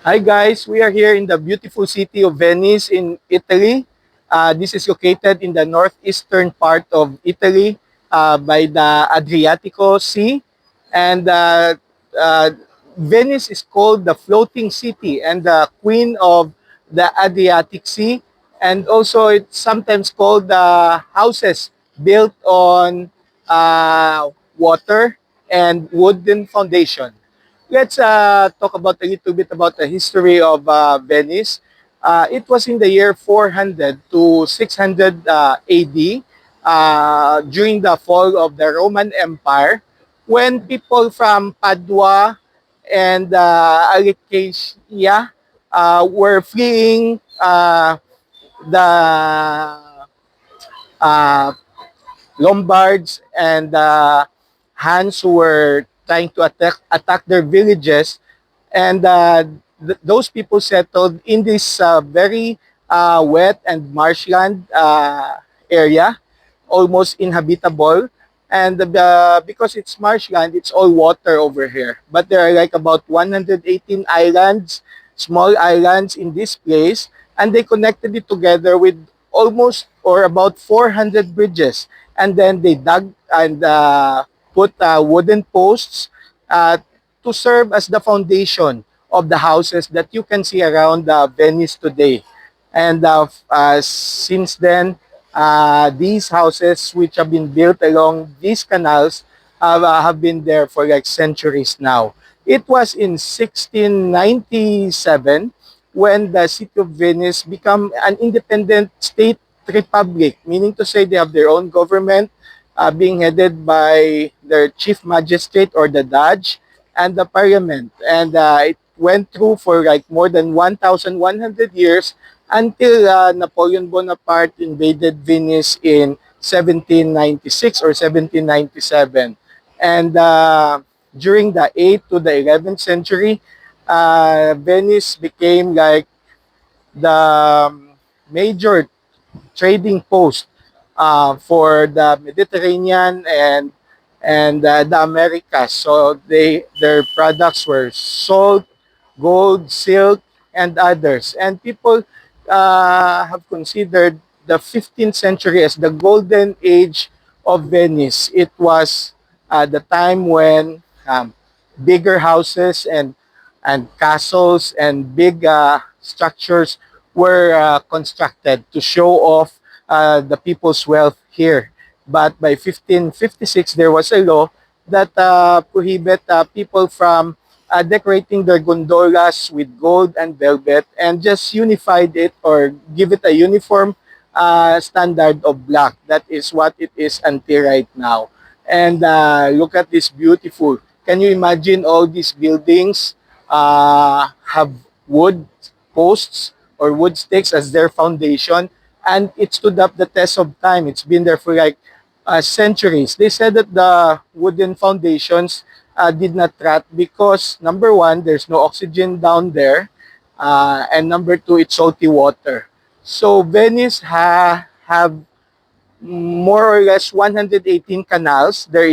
Hi guys, we are here in the beautiful city of Venice in Italy. This is located in the northeastern part of Italy by the Adriatico Sea. And uh, Venice is called the floating city and the queen of the Adriatic Sea. And also it's sometimes called the houses built on water and wooden foundation. Let's talk about a little bit about the history of Venice. It was in the year 400 to 600 AD during the fall of the Roman Empire when people from Padua and Alicizia were fleeing the uh, Lombards and Huns who were trying to attack their villages, and those people settled in this very wet and marshland area, almost inhabitable. And because it's marshland, it's all water over here. But there are like about 118 islands, small islands in this place, and they connected it together with almost or about 400 bridges. And then they dug and put wooden posts uh, to serve as the foundation of the houses that you can see around Venice today. And since then, these houses which have been built along these canals have been there for like centuries now. It was in 1697 when the city of Venice became an independent state republic, meaning to say they have their own government being headed by their chief magistrate or the Doge and the parliament. And it went through for like more than 1,100 years until Napoleon Bonaparte invaded Venice in 1796 or 1797. And during the 8th to the 11th century, Venice became like the major trading post for the Mediterranean and the Americas. So their products were salt, gold, silk, and others. And people have considered the 15th century as the golden age of Venice. It was the time when bigger houses and castles and big structures were constructed to show off the people's wealth here. But by 1556, there was a law that prohibit people from decorating their gondolas with gold and velvet and just unified it or give it a uniform standard of black. That is what it is until right now. And look at this beautiful. Can you imagine all these buildings have wood posts or wood sticks as their foundation, and it stood up the test of time. It's been there for like centuries. They said that the wooden foundations did not rot because number one, there's no oxygen down there, and number two, it's salty water. So Venice have more or less 118 canals. There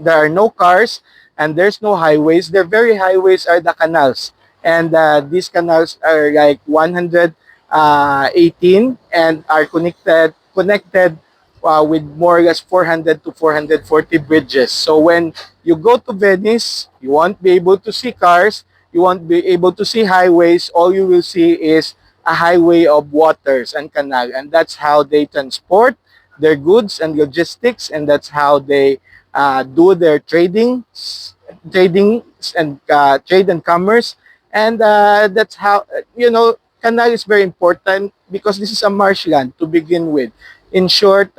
are no cars and there's no highways. Their very highways are the canals. And these canals are like 118 and are connected with more or less 400 to 440 bridges. So when you go to Venice, you won't be able to see cars, you won't be able to see highways. All you will see is a highway of waters and canal, and that's how they transport their goods and logistics, and that's how they do their trading and trade and commerce. And that's how canal is very important because this is a marshland to begin with. In short,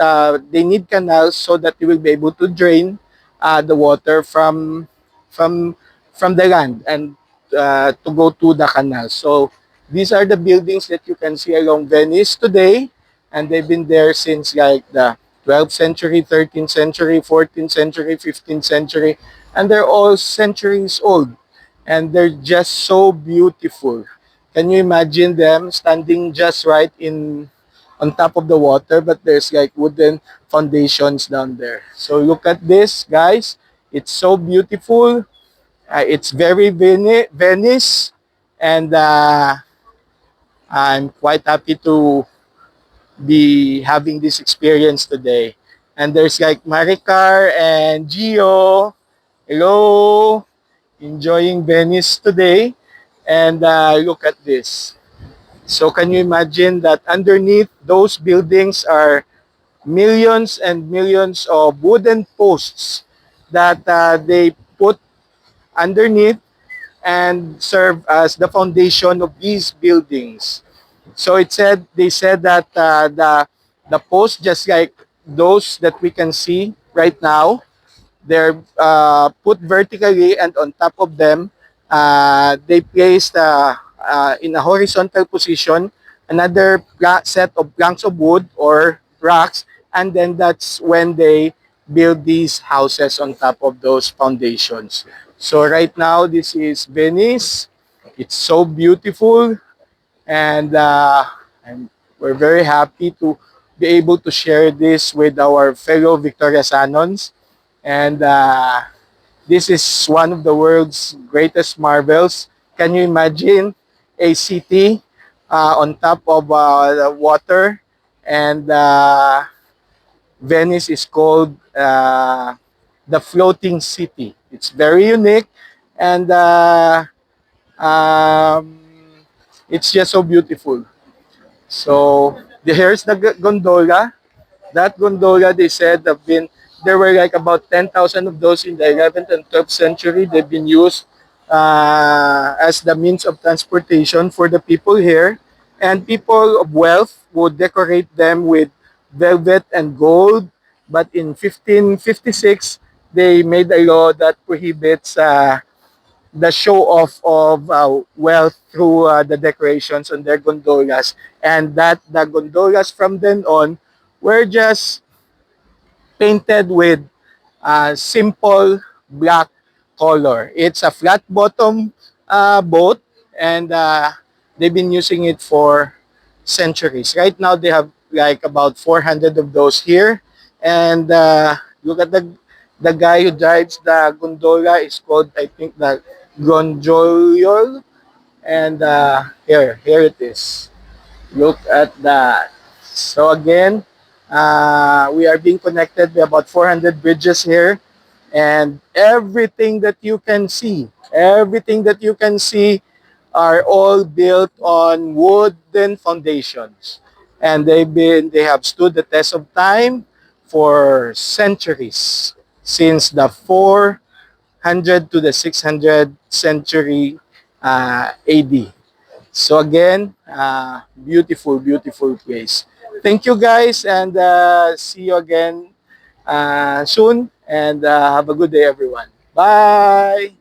they need canals so that they will be able to drain the water from from the land and to go to the canal. So these are the buildings that you can see along Venice today, and they've been there since like the 12th century, 13th century, 14th century, 15th century, and they're all centuries old, and they're just so beautiful. Can you imagine them standing just right in on top of the water, but there's like wooden foundations down there. So look at this, guys. It's so beautiful. It's very Venice, And I'm quite happy to be having this experience today. And there's like Maricar and Gio. Hello, enjoying Venice today. And look at this. So can you imagine that underneath those buildings are millions and millions of wooden posts that they put underneath and serve as the foundation of these buildings. So they said that the posts, just like those that we can see right now, they're put vertically, and on top of them, they placed in a horizontal position another set of planks of wood or rocks, and then that's when they build these houses on top of those foundations. So right now, this is Venice. It's so beautiful, and we're very happy to be able to share this with our fellow Victoriasanons. And this is one of the world's greatest marvels. Can you imagine a city on top of the water? And Venice is called the floating city. It's very unique, and um, it's just so beautiful. So here's the gondola. That gondola, they said, there were like about 10,000 of those in the 11th and 12th century. They've been used as the means of transportation for the people here. And people of wealth would decorate them with velvet and gold. But in 1556, they made a law that prohibits the show off of wealth through the decorations on their gondolas, and that the gondolas from then on were just painted with simple black color. It's a flat bottom boat, and they've been using it for centuries. Right now, they have like about 400 of those here, and look at the guy who drives the gondola is called, I think, the Gonjoliol, and here it is. Look at that. So again, we are being connected by about 400 bridges here, and everything that you can see are all built on wooden foundations. And they have stood the test of time for centuries, since the 400 to the 600 century AD. So again, beautiful, beautiful place. Thank you guys, and see you again soon. And have a good day, everyone. Bye!